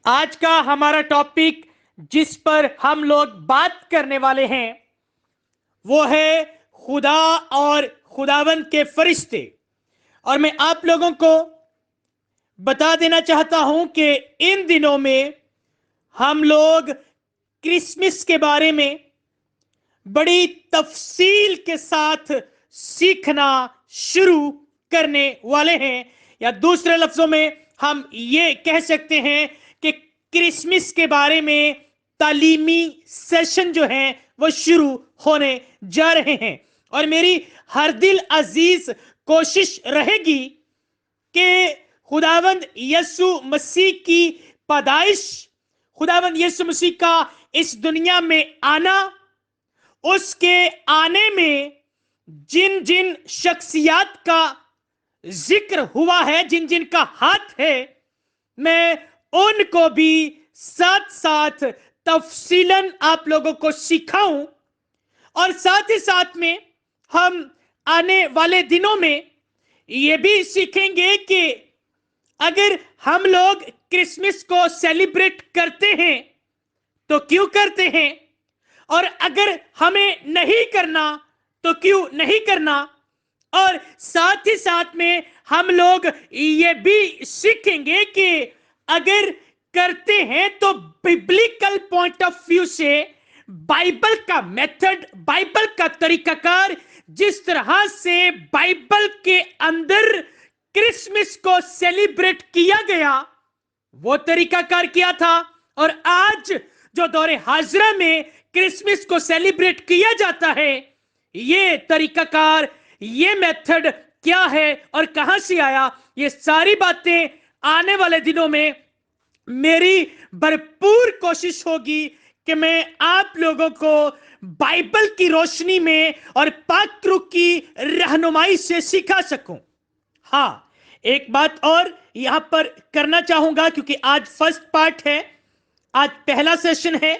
आज का हमारा टॉपिक जिस पर हम लोग बात करने वाले हैं वो है खुदा और खुदावंद के फरिश्ते। और मैं आप लोगों को बता देना चाहता हूं कि इन दिनों में हम लोग क्रिसमस के बारे में बड़ी तफसील के साथ सीखना शुरू करने वाले हैं, या दूसरे लफ्जों में हम ये कह सकते हैं कि क्रिसमस के बारे में तालीमी सेशन जो है वो शुरू होने जा रहे हैं। और मेरी हर दिल अजीज कोशिश रहेगी कि खुदावंद यीशु मसीह की पैदाइश, खुदावंद यीशु मसीह का इस दुनिया में आना, उसके आने में जिन जिन शख्सियात का जिक्र हुआ है, जिन जिन का हाथ है, मैं उनको भी साथ साथ तफसीलन आप लोगों को सिखाऊं। और साथ ही साथ में हम आने वाले दिनों में ये भी सीखेंगे कि अगर हम लोग क्रिसमस को सेलिब्रेट करते हैं तो क्यों करते हैं, और अगर हमें नहीं करना तो क्यों नहीं करना। और साथ ही साथ में हम लोग ये भी सीखेंगे कि अगर करते हैं तो बिब्लिकल पॉइंट ऑफ व्यू से बाइबल का मेथड, बाइबल का तरीकाकार, जिस तरह से बाइबल के अंदर क्रिसमस को सेलिब्रेट किया गया वो तरीकाकार किया था, और आज जो दौरे हाजरा में क्रिसमस को सेलिब्रेट किया जाता है ये तरीकाकार, ये मेथड क्या है और कहां से आया, ये सारी बातें आने वाले दिनों में मेरी भरपूर कोशिश होगी कि मैं आप लोगों को बाइबल की रोशनी में और पाक रूह की रहनुमाई से सिखा सकूं। हाँ, एक बात और यहां पर करना चाहूंगा, क्योंकि आज फर्स्ट पार्ट है, आज पहला सेशन है,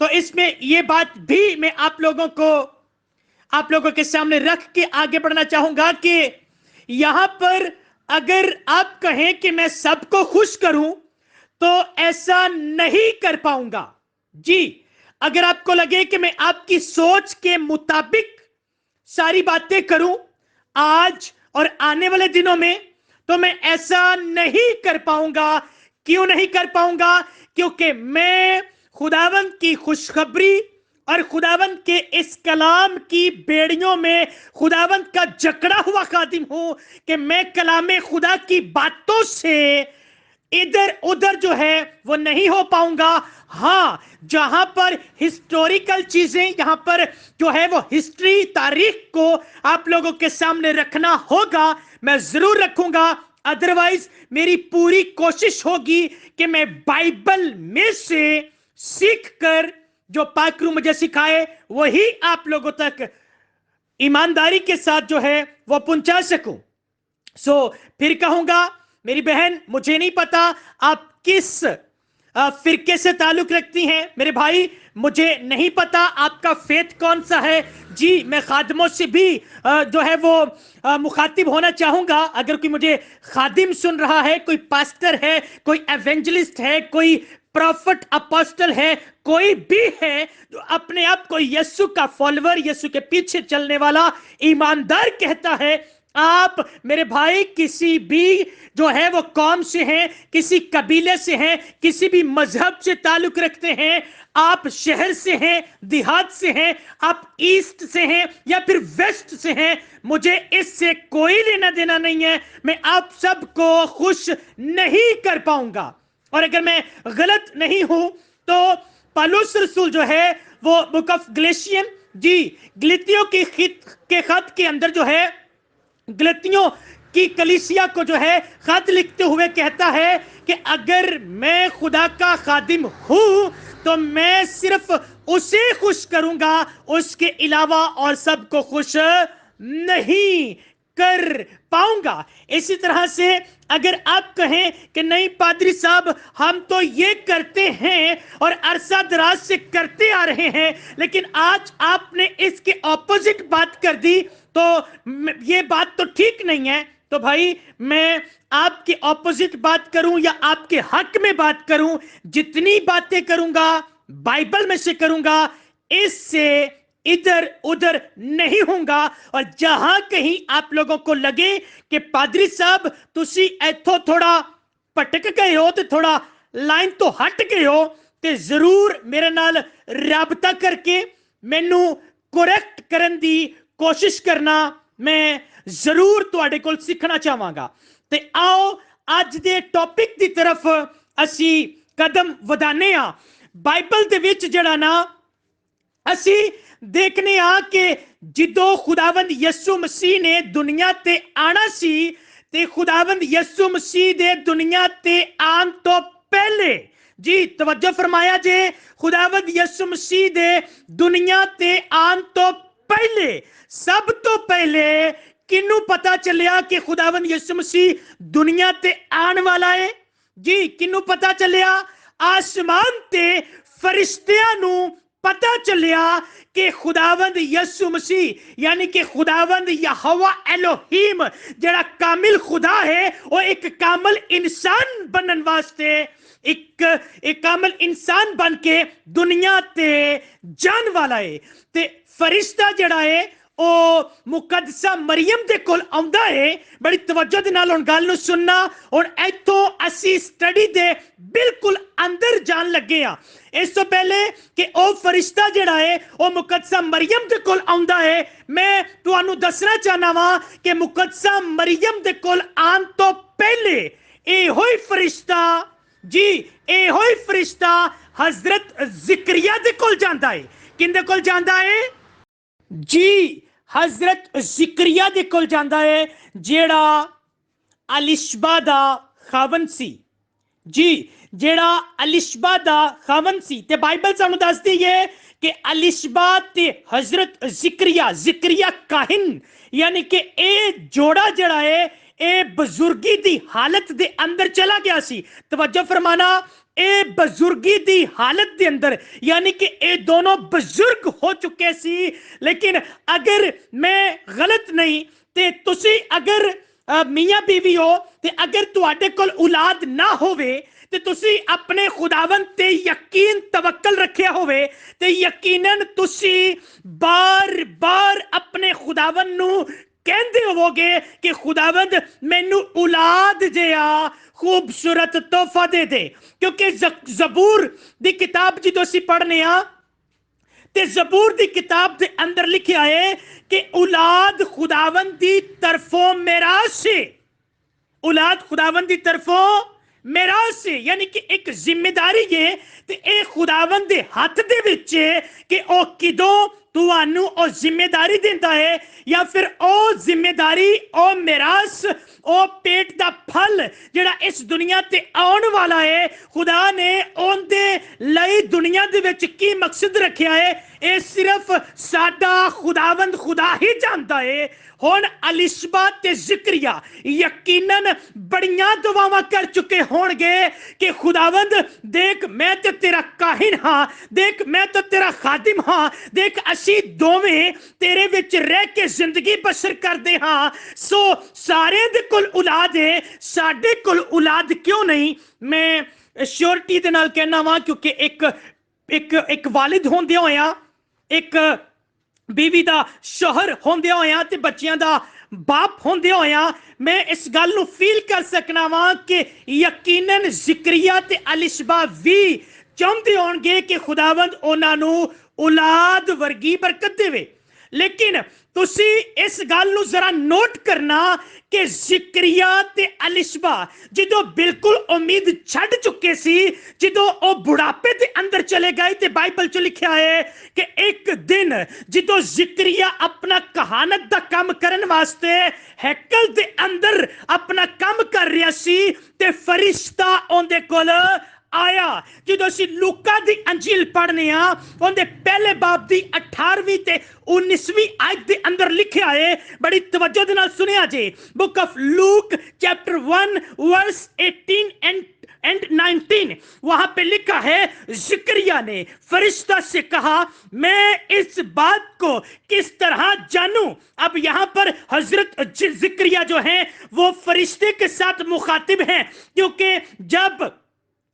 तो इसमें यह बात भी मैं आप लोगों के सामने रख के आगे बढ़ना चाहूंगा कि यहां पर अगर आप कहें कि मैं सबको खुश करूं तो ऐसा नहीं कर पाऊंगा। जी, अगर आपको लगे कि मैं आपकी सोच के मुताबिक सारी बातें करूं आज और आने वाले दिनों में, तो मैं ऐसा नहीं कर पाऊंगा। क्यों नहीं कर पाऊंगा? क्योंकि मैं खुदावंद की खुशखबरी और खुदावंद के इस कलाम की बेड़ियों में खुदावंद का जकड़ा हुआ खादिम हूं कि मैं कलामे खुदा की बातों से इधर उधर जो है वो नहीं हो पाऊंगा। हाँ, जहां पर हिस्टोरिकल चीजें, यहां पर जो है वो हिस्ट्री, तारीख को आप लोगों के सामने रखना होगा, मैं जरूर रखूंगा। अदरवाइज मेरी पूरी कोशिश होगी कि मैं बाइबल में से सीख कर जो पाक रूह मुझे सिखाए वही आप लोगों तक ईमानदारी के साथ जो है वो पहुंचा सकूं। फिर कहूंगा, मेरी बहन, मुझे नहीं पता आप किस फिरके से ताल्लुक रखती हैं। मेरे भाई, मुझे नहीं पता आपका फेथ कौन सा है। जी, मैं खादिमों से भी जो है वो मुखातिब होना चाहूंगा। अगर कोई मुझे खादिम सुन रहा है, कोई पास्टर है, कोई एवेंजलिस्ट है, कोई प्रॉफिट अपोस्टल है, कोई भी है जो अपने आप को यीशु का फॉलोअर, यीशु के पीछे चलने वाला ईमानदार कहता है, आप मेरे भाई किसी भी जो है वो कौम से हैं, किसी कबीले से हैं, किसी भी मजहब से ताल्लुक रखते हैं, आप शहर से हैं, देहात से हैं, आप ईस्ट से हैं या फिर वेस्ट से हैं, मुझे इससे कोई लेना देना नहीं है। मैं आप सबको खुश नहीं कर पाऊंगा। और अगर मैं गलत नहीं हूं तो पौलुस रसूल जो है वो बुक ऑफ गलेशियन, जी, गलतियों के खत के अंदर जो है गलतियों की कलीसिया को जो है खत लिखते हुए कहता है कि अगर मैं खुदा का खादिम हूं तो मैं सिर्फ उसे खुश करूंगा, उसके अलावा और सबको खुश नहीं कर पाऊंगा। इसी तरह से अगर आप कहें कि नहीं पादरी साहब, हम तो ये करते हैं और अरसा दराज से करते आ रहे हैं, लेकिन आज आपने इसके ऑपोजिट बात कर दी, तो ये बात तो ठीक नहीं है। तो भाई मैं आपके ऑपोजिट बात करूं या आपके हक में बात करूं, जितनी बातें करूंगा बाइबल में से करूंगा, इससे इधर उधर नहीं होगा। और जहां कहीं आप लोगों को लगे कि पादरी साहब तुसी इथों थोड़ा भटक गए हो ते थोड़ा लाइन तो हट गए हो, ते जरूर मेरे नाल राबता करके मैनू करेक्ट करन दी कोशिश करना, मैं जरूर तुहाडे कोल सीखना चाहांगा। ते आओ अज दे टॉपिक दी तरफ असी कदम वधाने आ। बाइबल दे विच जिहड़ा ना असी देखने आ कि जिदों खुदावंद यसु मसीह ने दुनिया ते आना सी, ते खुदावंद यसु मसीह दे दुनिया ते आन तो पहले, जी तवज्जो फरमाया जे, खुदावंद यसु मसीह दे दुनिया ते आन तो पहले, सब तो पहले किन्नू पता चलिया कि खुदावंद यसु मसीह दुनिया ते आने वाला है? जी किन्नू पता चलिया? आसमान ते फरिश्तियां नू पता चलिया कि खुदावंद यसु मसीह यानी कि खुदावंद यहोवा एलोहीम जड़ा कामिल खुदा है, वो एक कामिल इंसान बनने वास्ते एक कामिल इंसान बन के दुनिया ते जान वाला है। ते फरिश्ता जड़ा है ओ मुकद्दसा मरियम दे कोल आउंदा है। बड़ी तवज्जो दे नाल हुण गल नूं सुनना। हुण इत्थों असी स्टडी दे बिल्कुल अंदर जान लगे आ। इस तो पहले कि ओ फरिश्ता जड़ा है ओ मुकद्दसा मरियम दे कोल आउंदा है, मैं तुहानू दसना चाहना वा कि मुकद्दसा मरियम दे कोल आन तो पहले एहो ही फरिश्ता, जी एहो ही फरिश्ता हजरत जिक्रिया दे कोल जांदा है। किंदे कोल जांदा है? जी हजरत जिक्रिया दे कोल जांदा है, जेड़ा अलिशबा दा खावन सी। जी जेड़ा अलिशबा दा खावन सी। ते बाइबल सानू दसदी है कि अलिशबा ते हजरत जिक्रिया काहिन यानी कि ए जोड़ा जड़ा है ए बुजुर्गी दी हालत दे अंदर चला गया सी। तवज्जो फरमाना, ए बुजुर्गी दी हालत दे अंदर यानी कि ए दोनों बुजुर्ग हो चुके सी। लेकिन अगर मैं गलत नहीं ते तुसी अगर मियां बीवी हो ते अगर तुहाडे कोल औलाद ना होवे ते तुसी अपने खुदावंद ते यकीन तवक्कल रखिया होवे ते यकीनन तुसी बार बार अपने खुदावंद नू कहंदे होवोगे कि खुदावंद मैनू औलाद जिहा खूबसूरत तोहफा दे दे। क्योंकि जबूर दी किताब जदों असीं पढ़ने आ ते जबूर दी किताब दे अंदर लिखिया है कि औलाद खुदावंद दी तरफों मिरास है। औलाद खुदावंद दी तरफों मिरास है यानी कि एक जिम्मेदारी है ते ए खुदावंद दे हाथ दे विच है कि ओ किदों तुहानू ओ जिम्मेदारी दिंदा है या फिर ओ जिम्मेदारी ओ मिरास ओ पेट दा फल जेड़ा इस दुनिया ते आउण वाला है, खुदा ने ओंदे लई दुनिया दे विच की मकसद रखिया है ए सिर्फ साडा खुदावंद खुदा ही जानदा है। हुण अलिशबा ते जिक्रिया यकीनन बड़ियां दुआवां कर चुके होणगे कि खुदावंद देख मैं ते तेरा काहिन हां, देख मैं तो तेरा खादिम हां, देख असी दोवें तेरे विच रह के जिंदगी बसर करदे हां, सो सारे दे कोल औलाद है, साडे कोल औलाद क्यों नहीं? मैं श्योरिटी दे नाल कहना वा क्योंकि एक वालिद होंदे होया, एक बीवी दा शोहर होंदे होया ते बच्चियां दा बाप होंदे होया मैं इस गल नू फील कर सकना वा कि यकीनन जिक्रिया ते अलिशबा भी चाहते होंगे कि खुदावंद उन्हां नू औलाद वर्गी बरकत देवे। लेकिन तुसी इस गल नू जरा नोट करना कि जिक्रिया ते अलिशबा जदों बिल्कुल उम्मीद छड़ चुके सी, जदों ओ बुढ़ापे दे अंदर चले गए ते बाइबल च लिखिया है कि एक दिन जदों जिक्रिया अपना कहानत दा काम करन वास्ते हैकल दे अंदर अपना काम कर रहा सी ते फरिश्ता ओंदे कोल ਆਇਆ। ਜਦੋਂ ਅਸੀਂ ਲੂਕਾ ਦੀ ਅੰਜੀਲ ਪੜ੍ਹਨੇ ਆ, ਉਹਦੇ ਪਹਿਲੇ ਬਾਬ ਦੀ 18ਵੀਂ ਤੇ 19ਵੀਂ ਆਇਤ ਦੇ ਅੰਦਰ ਲਿਖਿਆ ਹੈ, ਬੜੀ ਤਵੱਜੋ ਦੇ ਨਾਲ ਸੁਣਿਆ ਜੇ। Book of Luke chapter 1 verse 18 and 19, वहां पे लिखा है, जिक्रिया ने फरिश्ता से कहा, मैं इस बात को किस तरह जानूं। अब यहां पर हजरत जिक्रिया जो है वो फरिश्ते के साथ मुखातिब हैं, क्योंकि जब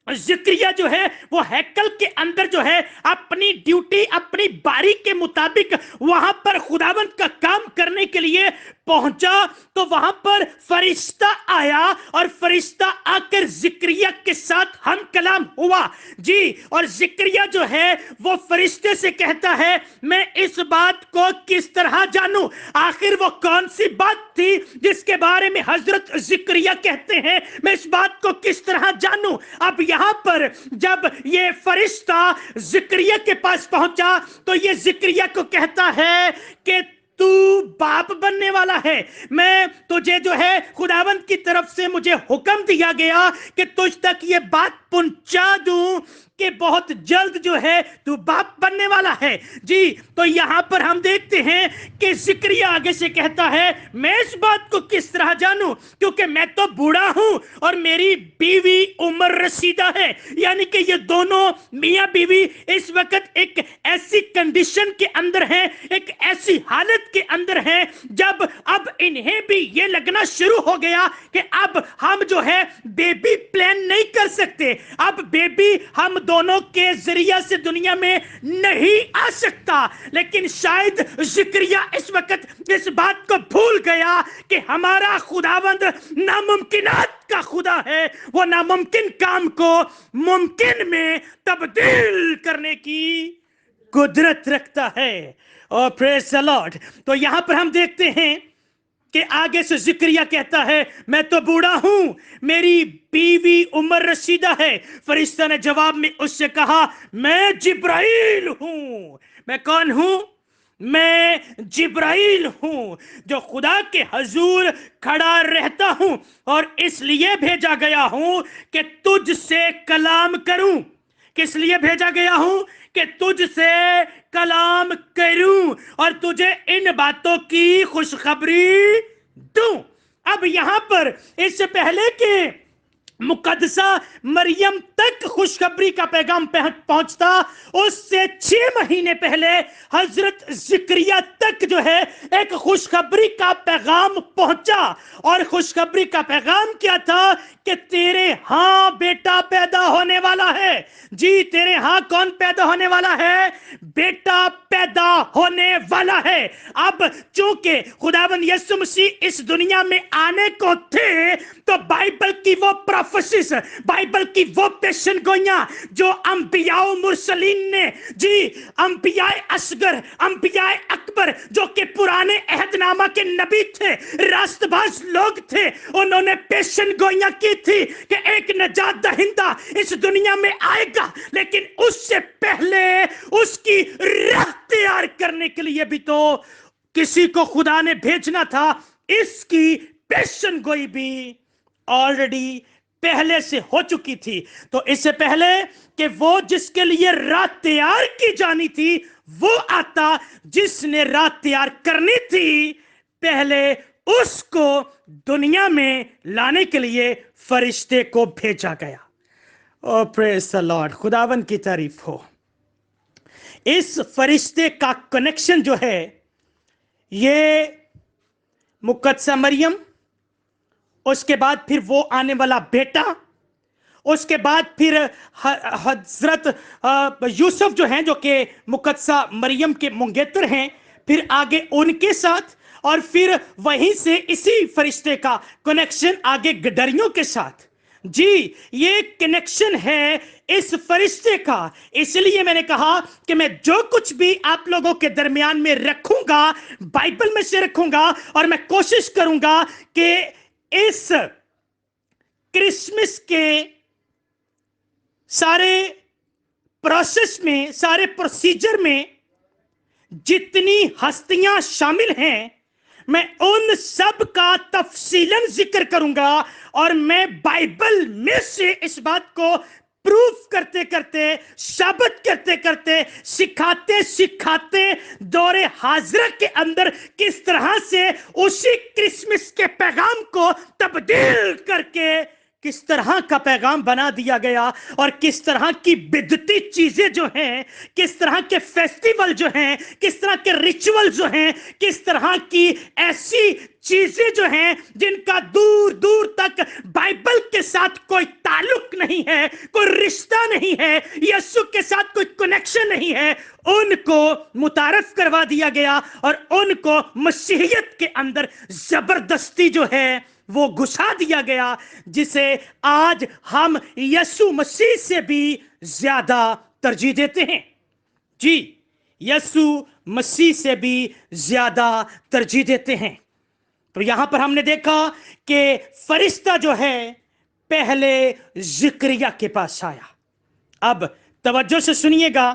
जिक्रिया जो है वो हैकल के अंदर जो है अपनी ड्यूटी, अपनी बारी के मुताबिक वहां पर खुदावंद का काम करने के लिए पहुंचा, तो वहां पर फरिश्ता आया और फरिश्ता आकर जिक्रिया के साथ हम कलाम हुआ जी। और जिक्रिया जो है वो फरिश्ते से कहता है, मैं इस बात को किस तरह जानूं। आखिर वो कौन सी बात थी जिसके बारे में हजरत जिक्रिया कहते हैं, मैं इस बात को किस तरह जानूं। अब यहां पर जब ये फरिश्ता जिक्रिया के पास पहुंचा, तो ये जिक्रिया को कहता है कि तू बाप बनने वाला है। मैं तुझे जो है खुदावंद की तरफ से मुझे हुक्म दिया गया कि तुझ तक ये बात पहुंचा दूं कि बहुत जल्द जो है तू बाप बनने वाला है जी। तो यहां पर हम देखते हैं कि जिक्रिया आगे से कहता है, मैं इस बात को किस तरह जानूं, क्योंकि मैं तो बूढ़ा हूं और मेरी बीवी उम्र रसीदा है। यानी कि ये दोनों मियां बीवी इस वक्त एक ऐसी कंडीशन के अंदर हैं, एक ऐसी हालत के अंदर हैं, जब अब इन्हें भी ये लगना शुरू हो गया कि अब हम जो है बेबी प्लान नहीं कर सकते, अब बेबी हम दोनों के जरिया से दुनिया में नहीं आ सकता। लेकिन शायद जिक्रिया इस वक्त इस बात को भूल गया कि हमारा खुदावंद नामुमकिनात का खुदा है, वो नामुमकिन काम को मुमकिन में तब्दील करने की कुदरत रखता है। और प्रेज द लॉर्ड। तो यहां पर हम देखते हैं कि आगे से जिक्रिया कहता है, मैं तो बूढ़ा हूं, मेरी बीवी उम्र रसीदा है। फरिश्ता ने जवाब में उससे कहा, मैं जिब्राइल हूं। मैं कौन हूं? मैं जिब्राइल हूं, जो खुदा के हजूर खड़ा रहता हूं और इसलिए भेजा गया हूं कि तुझसे कलाम करूं। किस लिए भेजा गया हूं? कि तुझसे कलाम करूं और तुझे इन बातों की खुशखबरी दूं। अब यहां पर इससे पहले कि मुकद्दसा मरियम तक खुशखबरी का पैगाम पहुंचता, उससे 6 महीने पहले हजरत जिक्रिया तक जो है एक खुशखबरी का पैगाम पहुंचा। और खुशखबरी का पैगाम क्या था? कि तेरे हां बेटा पैदा होने वाला है जी। तेरे यहां कौन पैदा होने वाला है? बेटा पैदा होने वाला है। अब चूंकि खुदावंद यीशु मसीह इस दुनिया में आने को थे, तो बाइबल की वो प्रोफेसीज, बाइबल की वो पेशन गोइयां जो अंबियाओ मुरसलीन ने जी, अंबियाए असगर, अंबियाए अकबर, जो कि पुराने अहदनामा के नबी थे, रास्तबाज लोग थे, उन्होंने पेशन गोइयां की थी कि एक नजात दहिंदा इस दुनिया में आएगा। लेकिन उससे पहले उसकी राह तैयार करने के लिए भी तो किसी को खुदा ने भेजना था। इसकी पेशन गोई भी ऑलरेडी पहले से हो चुकी थी। तो इससे पहले कि वो जिसके लिए रात तैयार की जानी थी वो आता, जिसने रात तैयार करनी थी, पहले उसको दुनिया में लाने के लिए फरिश्ते को भेजा गया। ओ प्रेज द लॉर्ड, खुदावन की तारीफ हो। इस फरिश्ते का कनेक्शन जो है, ये मुकद्दसा मरियम, उसके बाद फिर वो आने वाला बेटा, उसके बाद फिर हजरत यूसुफ जो हैं, जो कि मुकद्दसा मरियम के मंगेतर हैं, फिर आगे उनके साथ, और फिर वहीं से इसी फरिश्ते का कनेक्शन आगे गडरियों के साथ। जी, ये कनेक्शन है इस फरिश्ते का। इसलिए मैंने कहा कि मैं जो कुछ भी आप लोगों के दरमियान में रखूंगा, बाइबल में से रखूंगा, और मैं कोशिश करूंगा कि इस क्रिसमस के सारे प्रोसेस में, सारे प्रोसीजर में जितनी हस्तियां शामिल हैं, मैं उन सब का तफसीलन जिक्र करूंगा, और मैं बाइबल में से इस बात को प्रूफ करते करते, साबित करते करते, सिखाते सिखाते दौरे हाजरा के अंदर किस तरह से उसी क्रिसमस के पैगाम को तब्दील करके किस तरह का पैगाम बना दिया गया, और किस तरह की बिदती चीजें जो हैं, किस तरह के फेस्टिवल जो हैं, किस तरह के रिचुअल जो हैं, किस तरह की ऐसी चीजें जो हैं जिनका दूर दूर तक बाइबल के साथ कोई ताल्लुक नहीं है, कोई रिश्ता नहीं है, यीशु के साथ कोई कनेक्शन नहीं है, उनको मुतारफ करवा दिया गया और उनको मसीहियत के अंदर जबरदस्ती जो है वो घुसा दिया गया, जिसे आज हम यीशु मसीह से भी ज्यादा तरजीह देते हैं। जी, यीशु मसीह से भी ज्यादा तरजीह देते हैं। तो यहां पर हमने देखा कि फरिश्ता जो है पहले जिक्रिया के पास आया। अब तवज्जो से सुनिएगा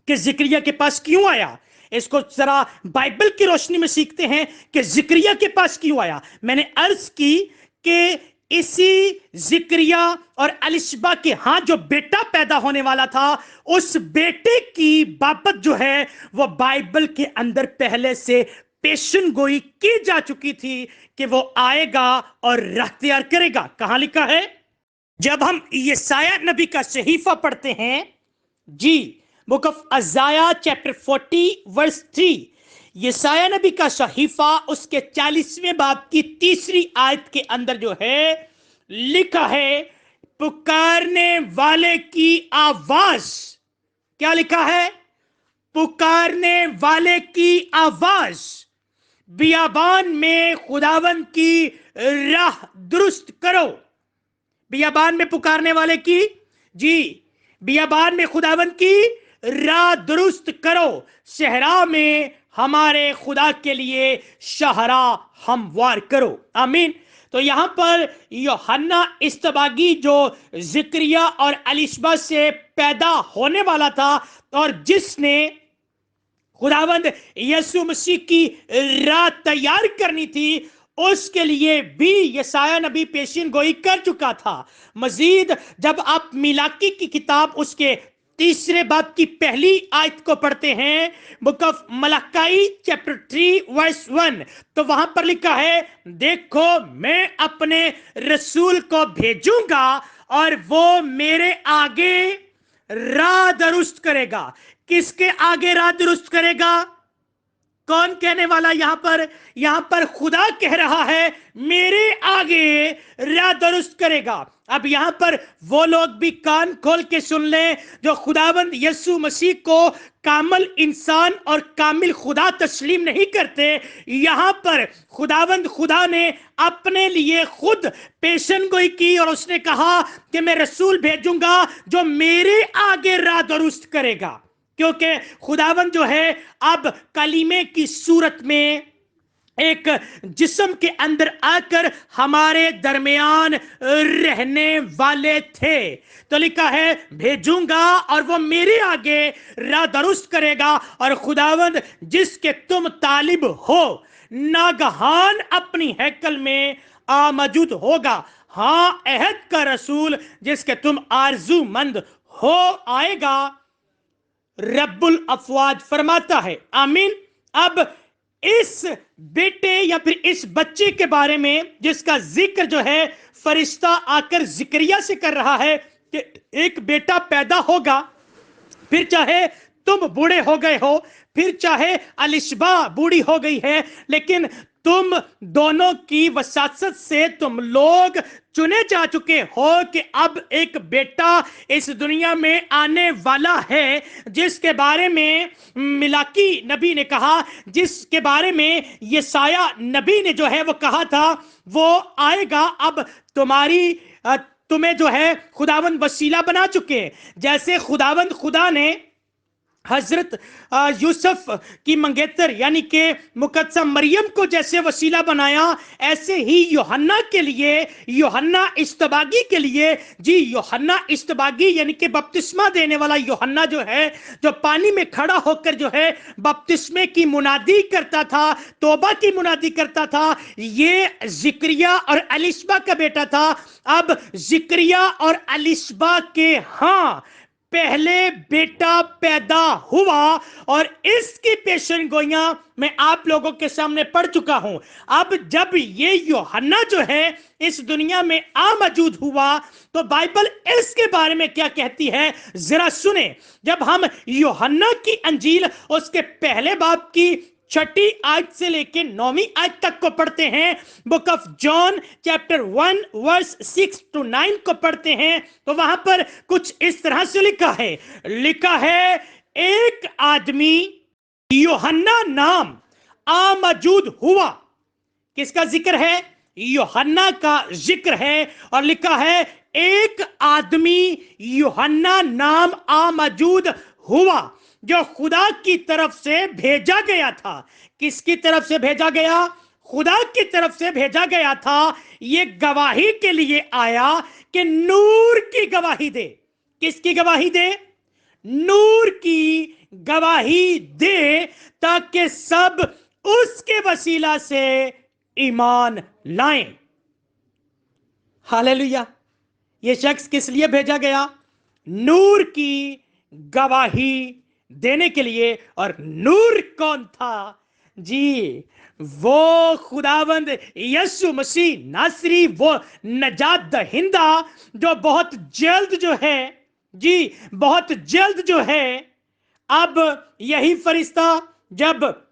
कि जिक्रिया के पास क्यों आया। इसको जरा बाइबल की रोशनी में सीखते हैं कि जिक्रिया के पास क्यों आया। मैंने अर्ज की कि इसी जिक्रिया और अलिशबा के हाथ जो बेटा पैदा होने वाला था, उस बेटे की बाबत जो है वो बाइबल के अंदर पहले से पेशन गोई की जा चुकी थी कि वो आएगा और राह तैयार करेगा। कहां लिखा है? जब हम यशायाह नबी का सहीफा पढ़ते हैं, जी, बुक ऑफ अजाया चैप्टर 40 वर्स 3, यशायाह नबी का सहीफा उसके 40वें बाब की 3री आयत के अंदर जो है लिखा है, पुकारने वाले की आवाज। क्या लिखा है? पुकारने वाले की आवाज, बियाबान में खुदावन की राह दुरुस्त करो। बियाबान में पुकारने वाले की, जी, बियाबान में खुदावन की राह दुरुस्त करो, सहरा में हमारे खुदा के लिए शहरा हमवार करो। आमीन। तो यहां पर यूहन्ना इस्तबागी जो जिक्रिया और अलिशबा से पैदा होने वाला था और जिसने खुदावंद यीशु मसीह की राह तैयार करनी थी, उसके लिए भी यशायाह नबी पेशीन गोई कर चुका था। मजीद जब आप मिलाकी की किताब उसके 3रे बाब की पहली आयत को पढ़ते हैं, book of Malachi chapter 3 verse 1, तो वहां पर लिखा है, देखो मैं अपने रसूल को भेजूंगा और वो मेरे आगे राह दुरुस्त करेगा। किसके आगे राह दुरुस्त करेगा? कौन कहने वाला? यहां पर खुदा कह रहा है, मेरे आगे राह दुरुस्त करेगा। अब यहां पर वो लोग भी कान खोल के सुन लें जो खुदावंद यीशु मसीह को कामिल इंसान और कामिल खुदा तस्लीम नहीं करते। यहां पर खुदावंद खुदा ने अपने लिए खुद पेशन गोई की और उसने कहा कि मैं रसूल भेजूंगा जो मेरे आगे राह दुरुस्त करेगा, क्योंकि खुदावंद जो है अब कलीमे की सूरत में एक जिस्म के अंदर आकर हमारे दरमियान रहने वाले थे। तो लिखा है, भेजूंगा और वो मेरे आगे राह दुरुस्त करेगा, और खुदावंद जिसके तुम तालिब हो नागहान अपनी हैकल में आ मौजूद होगा। हाँ, अहद का रसूल जिसके तुम आरजूमंद हो आएगा, रब्बुल अफवाज फरमाता है। आमीन। अब इस बेटे या फिर इस बच्चे के बारे में जिसका जिक्र जो है फरिश्ता आकर जिक्रिया से कर रहा है कि एक बेटा पैदा होगा, फिर चाहे तुम बूढ़े हो गए हो, फिर चाहे अलिशबा बूढ़ी हो गई है, लेकिन तुम दोनों की वसासत से तुम लोग चुने जा चुके हो कि अब एक बेटा इस दुनिया में आने वाला है, जिसके बारे में मिलाकी नबी ने कहा, जिसके बारे में यशायाह नबी ने जो है वो कहा था, वो आएगा। अब तुम्हें जो है खुदावंद वसीला बना चुके हैं। जैसे खुदावंद खुदा ने हजरत यूसुफ की मंगेतर यानी कि मुकद्दसा मरियम को जैसे वसीला बनाया, ऐसे ही यूहन्ना के लिए, यूहन्ना इस्तबागी के लिए, जी यूहन्ना इस्तबागी यानी कि बपतिस्मा देने वाला यूहन्ना जो है, जो पानी में खड़ा होकर जो है बपतिस्मे की मुनादी करता था, तौबा की मुनादी करता था, ये जिक्रिया और एलिशबा का बेटा था। अब जिक्रिया और एलिशबा के हाँ पहले बेटा पैदा हुआ और इसकी पेशन गोइयां मैं आप लोगों के सामने पढ़ चुका हूं। अब जब ये यूहन्ना जो है इस दुनिया में मौजूद हुआ तो बाइबल इसके बारे में क्या कहती है जरा सुने। जब हम यूहन्ना की अंजील उसके पहले बाब की 6ठी आयत से लेकर 9वीं आयत तक को पढ़ते हैं, book of John chapter 1 verse 6 to 9 को पढ़ते हैं, तो वहां पर कुछ इस तरह से लिखा है एक आदमी यूहन्ना नाम मौजूद हुआ। किसका जिक्र है? यूहन्ना का जिक्र है। और लिखा है एक आदमी यूहन्ना नाम मौजूद हुआ जो खुदा की तरफ से भेजा गया था। किसकी तरफ से भेजा गया? खुदा की तरफ से भेजा गया था। ये गवाही के लिए आया कि नूर की गवाही दे। किसकी गवाही दे? नूर की गवाही दे, ताकि सब उसके वसीला से ईमान लाएं। हालेलुया। ये शख्स किस लिए भेजा गया? नूर की गवाही देने के लिए। और नूर कौन था? जी वो खुदावंद यीशु मसीह नासरी, वो नजात दहिंदा जो बहुत जल्द जो है, जी बहुत जल्द जो है। अब यही फरिश्ता जब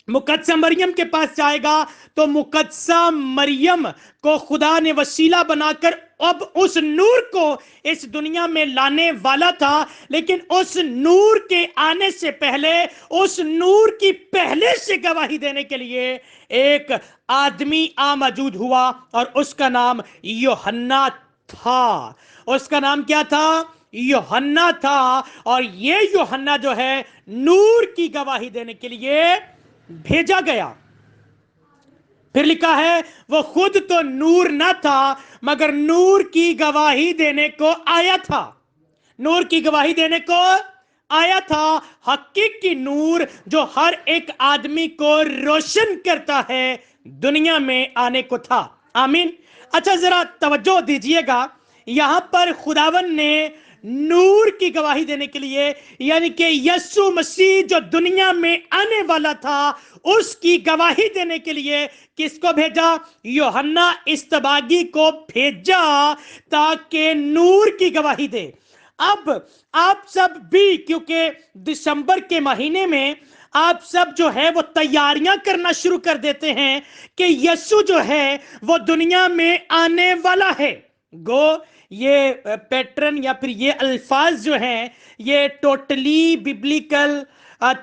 मुकद्दसा मरियम के पास जाएगा तो मुकद्दसा मरियम को खुदा ने वसीला बनाकर अब उस नूर को इस दुनिया में लाने वाला था। लेकिन उस नूर के आने से पहले, उस नूर की पहले से गवाही देने के लिए एक आदमी मौजूद हुआ और उसका नाम यूहन्ना था। उसका नाम क्या था? यूहन्ना था। और ये यूहन्ना जो है नूर की गवाही देने के लिए भेजा गया। फिर लिखा है वो खुद तो नूर न था मगर नूर की गवाही देने को आया था। नूर की गवाही देने को आया था। हकीकी नूर जो हर एक आदमी को रोशन करता है दुनिया में आने को था। आमीन। अच्छा जरा तवज्जो दीजिएगा, यहां पर खुदावन ने नूर की गवाही देने के लिए यानी कि यीशु मसीह जो दुनिया में आने वाला था उसकी गवाही देने के लिए किसको भेजा? यूहन्ना इस्तबागी को भेजा ताकि नूर की गवाही दे। अब आप सब भी, क्योंकि दिसंबर के महीने में आप सब जो है वो तैयारियां करना शुरू कर देते हैं कि यीशु जो है वो दुनिया में आने वाला है। गो ये पैटर्न या फिर ये अल्फाज जो हैं ये टोटली बिब्लिकल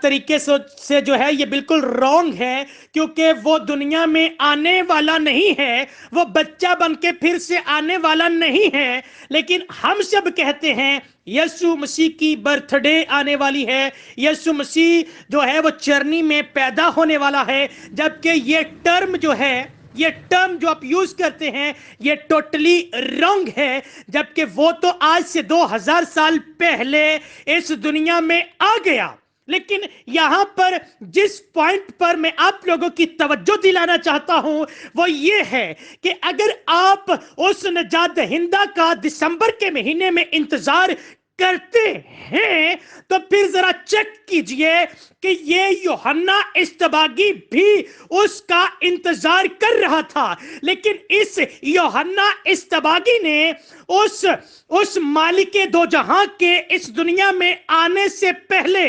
तरीके से जो है ये बिल्कुल रॉन्ग है, क्योंकि वो दुनिया में आने वाला नहीं है, वो बच्चा बन के फिर से आने वाला नहीं है। लेकिन हम सब कहते हैं यीशु मसीह की बर्थडे आने वाली है, यीशु मसीह जो है वो चरनी में पैदा होने वाला है। जबकि ये टर्म जो है, ये टर्म जो आप यूज करते हैं ये टोटली रॉन्ग है। जबकि वो तो आज से 2000 साल पहले इस दुनिया में आ गया। लेकिन यहां पर जिस पॉइंट पर मैं आप लोगों की तवज्जो दिलाना चाहता हूं वो ये है कि अगर आप उस नजात दहिंदा का दिसंबर के महीने में इंतजार करते हैं तो फिर जरा चेक कीजिए कि ये यूहन्ना इस्तबागी भी उसका इंतजार कर रहा था। लेकिन इस यूहन्ना इस्तबागी ने उस मालिके दो जहां के इस दुनिया में आने से पहले,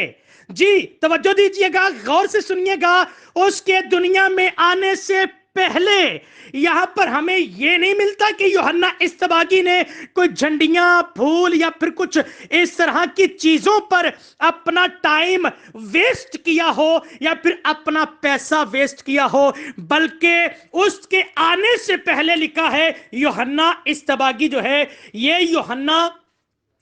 जी तवज्जो दीजिएगा, गौर से सुनिएगा, उसके दुनिया में आने से पहले यहां पर हमें यह नहीं मिलता कि यूहन्ना इस्तबागी ने कोई झंडियां, फूल या फिर कुछ इस तरह की चीजों पर अपना टाइम वेस्ट किया हो या फिर अपना पैसा वेस्ट किया हो, बल्कि उसके आने से पहले लिखा है यूहन्ना इस्तबागी जो है, ये यूहन्ना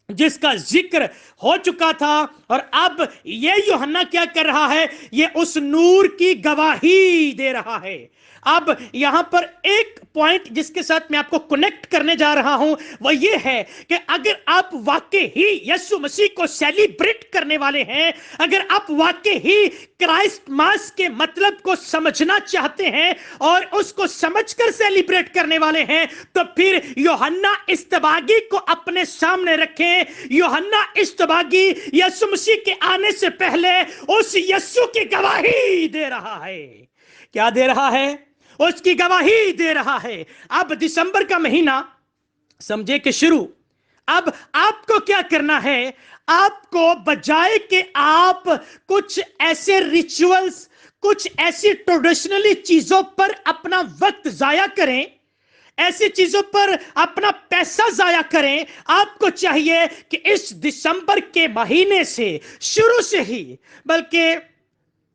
जिसका जिक्र हो चुका था। और अब ये यूहन्ना क्या कर रहा है, ये उस नूर की गवाही दे रहा है। अब यहां पर एक पॉइंट जिसके साथ मैं आपको कनेक्ट करने जा रहा हूं वो ये है कि अगर आप वाकई ही यीशु मसीह को सेलिब्रेट करने वाले हैं, अगर आप वाकई ही क्राइस्ट मास के मतलब को समझना चाहते हैं और उसको समझकर सेलिब्रेट करने वाले हैं, तो फिर यूहन्ना इस्तबागी को अपने सामने रखें। यूहन्ना इस्तबागी यीशु मसीह के आने से पहले उस यीशु की गवाही दे रहा है। क्या दे रहा है? उसकी गवाही दे रहा है। अब दिसंबर का महीना समझे कि शुरू, अब आपको क्या करना है? आपको बजाय कि आप कुछ ऐसे रिचुअल्स, कुछ ऐसी ट्रेडिशनली चीजों पर अपना वक्त जाया करें, ऐसी चीजों पर अपना पैसा जाया करें, आपको चाहिए कि इस दिसंबर के महीने से शुरू से ही, बल्कि